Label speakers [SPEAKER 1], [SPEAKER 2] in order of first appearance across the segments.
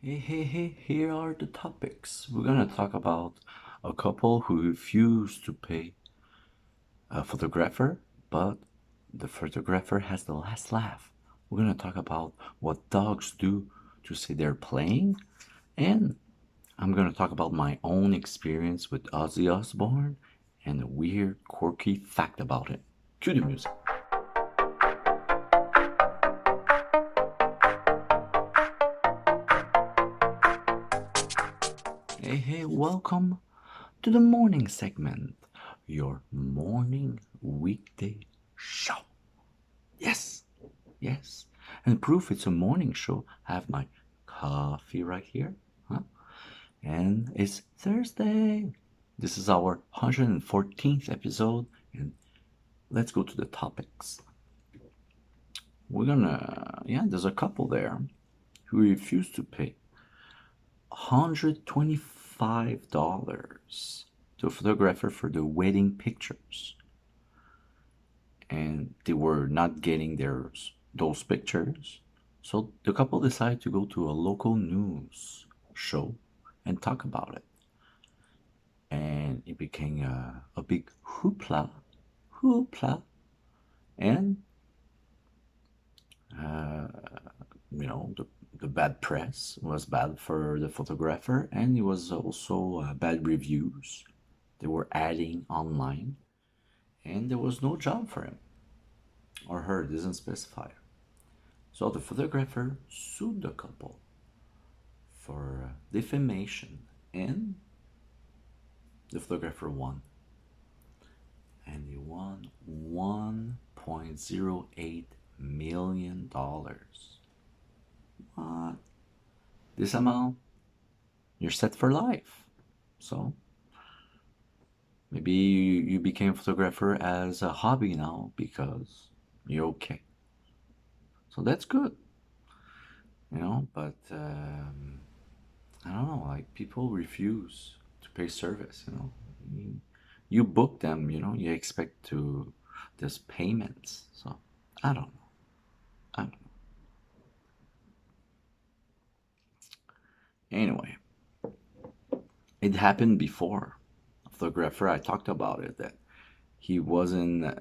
[SPEAKER 1] Hey, here are the topics. We're gonna talk about a couple who refused to pay a photographer, but the photographer has the last laugh. We're gonna talk about what dogs do to say they're playing, and I'm gonna talk about my own experience with Ozzy Osbourne and a weird, quirky fact about it. Cue the music. Hey, welcome to the morning segment, your morning weekday show. Yes, yes. And proof it's a morning show, I have my coffee right here. Huh? And it's Thursday. This is our 114th episode, and let's go to the topics. There's a couple there who refuse to pay $125 to a photographer for the wedding pictures. And they were not getting those pictures. So the couple decided to go to a local news show and talk about it. And it became a big hoopla. And, uh, the bad press was bad for the photographer, and it was also bad reviews. They were adding online, and there was no job for him or her, it doesn't specify. So the photographer sued the couple for defamation, and the photographer won. And he won $1.08 million. What? This amount, you're set for life. So maybe you became a photographer as a hobby now because you're okay. So that's good, but I don't know, like people refuse to pay service. You book them, you expect to there's payments. So I don't know. I don't know. Anyway, it happened before. A photographer, I talked about it that he wasn't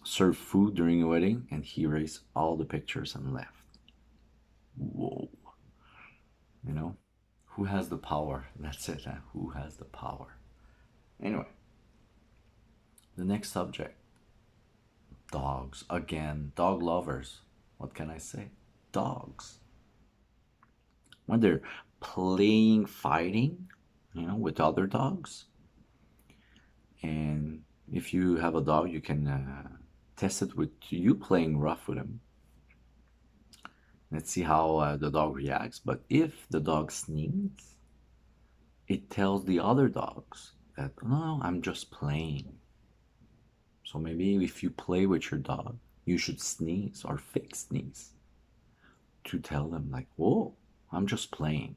[SPEAKER 1] served food during a wedding and he erased all the pictures and left. Whoa. You know, who has the power? That's it. Huh? Who has the power? Anyway, the next subject, dogs. Again, dog lovers. What can I say? Dogs. When they're playing fighting, with other dogs. And if you have a dog, you can test it with you playing rough with him. Let's see how the dog reacts. But if the dog sneezes, it tells the other dogs that, no, I'm just playing. So maybe if you play with your dog, you should sneeze or fake sneeze to tell them, like, whoa, I'm just playing.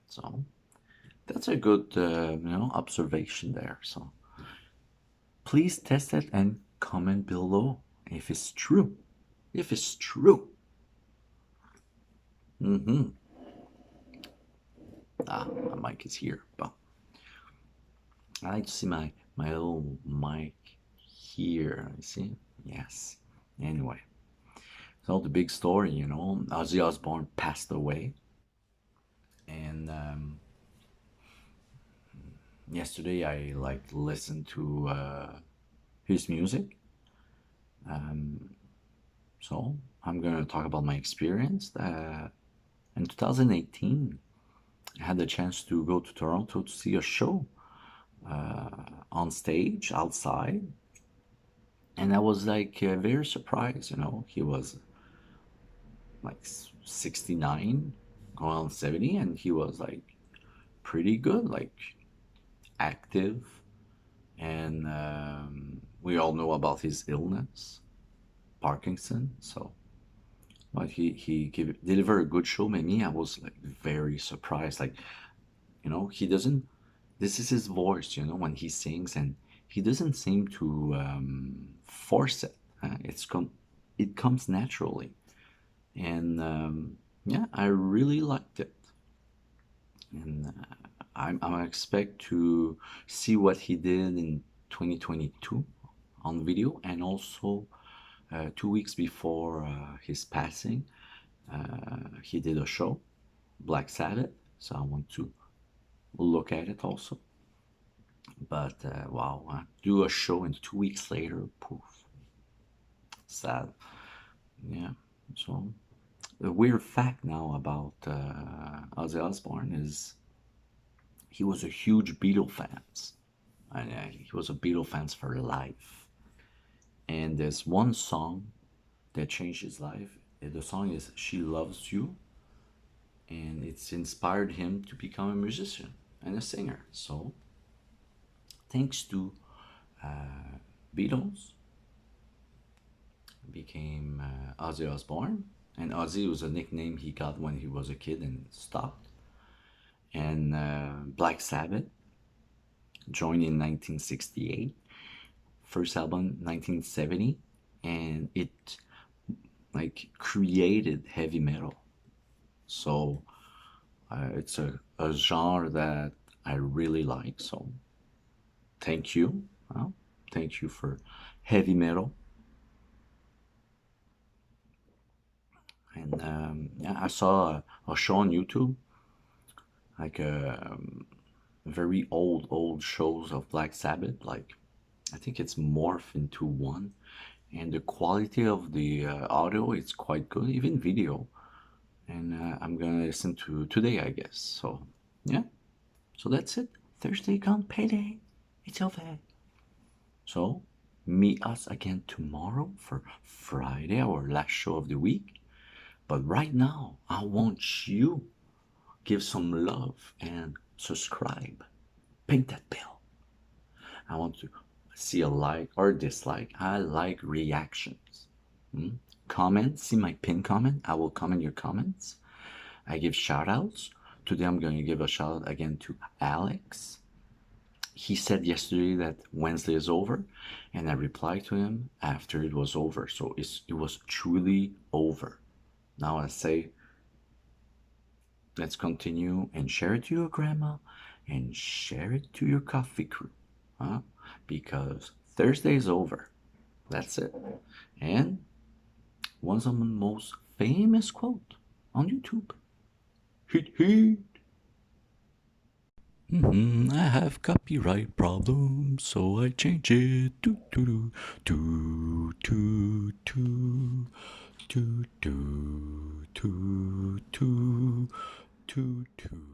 [SPEAKER 1] So that's a good, observation there. So please test it and comment below if it's true. If it's true. Mm-hmm. My mic is here, but I like to see my little mic here. You see? Yes. Anyway, so the big story, Ozzy Osbourne passed away, and yesterday I like listened to his music. So I'm gonna talk about my experience. In 2018, I had the chance to go to Toronto to see a show on stage outside, and I was like very surprised. He was like 69, going on 70, and he was like pretty good, like active, and we all know about his illness, Parkinson. So, but he delivered a good show. Maybe I was like very surprised. Like, he doesn't. This is his voice, when he sings, and he doesn't seem to force it. It comes naturally, and Yeah, I really liked it, and I'm expect to see what he did in 2022 on video, and also 2 weeks before his passing, he did a show, Black Sabbath. So I want to look at it also. But wow, do a show and 2 weeks later, poof, sad. Yeah. So a weird fact now about Ozzy Osbourne is he was a huge Beatle fans. And he was a Beatle fans for life. And there's one song that changed his life. The song is "She Loves You," and it's inspired him to become a musician and a singer. So thanks to Beatles, became Ozzy Osbourne, and Ozzy was a nickname he got when he was a kid and stopped. And Black Sabbath joined in 1968, first album 1970, and it like created heavy metal. So it's a genre that I really like. So thank you. Well, thank you for heavy metal. And yeah, I saw a show on YouTube, like very old shows of Black Sabbath. Like I think it's morphed into one, and the quality of the audio is quite good, even video. And I'm gonna listen to today, I guess. So yeah, so that's it. Thursday gone payday. It's over. So meet us again tomorrow for Friday, our last show of the week. But right now, I want you give some love and subscribe. Ping that bell. I want to see a like or dislike. I like reactions. Hmm? Comment, see my pin comment. I will comment your comments. I give shout outs. Today I'm going to give a shout out again to Alex. He said yesterday that Wednesday is over, and I replied to him after it was over. So it was truly over. Now I say, let's continue and share it to your grandma and share it to your coffee crew, huh? Because Thursday is over. That's it. And one of the most famous quote on YouTube. Hit hit. I have copyright problems, so I change it. Do do do do do do do do do do do do.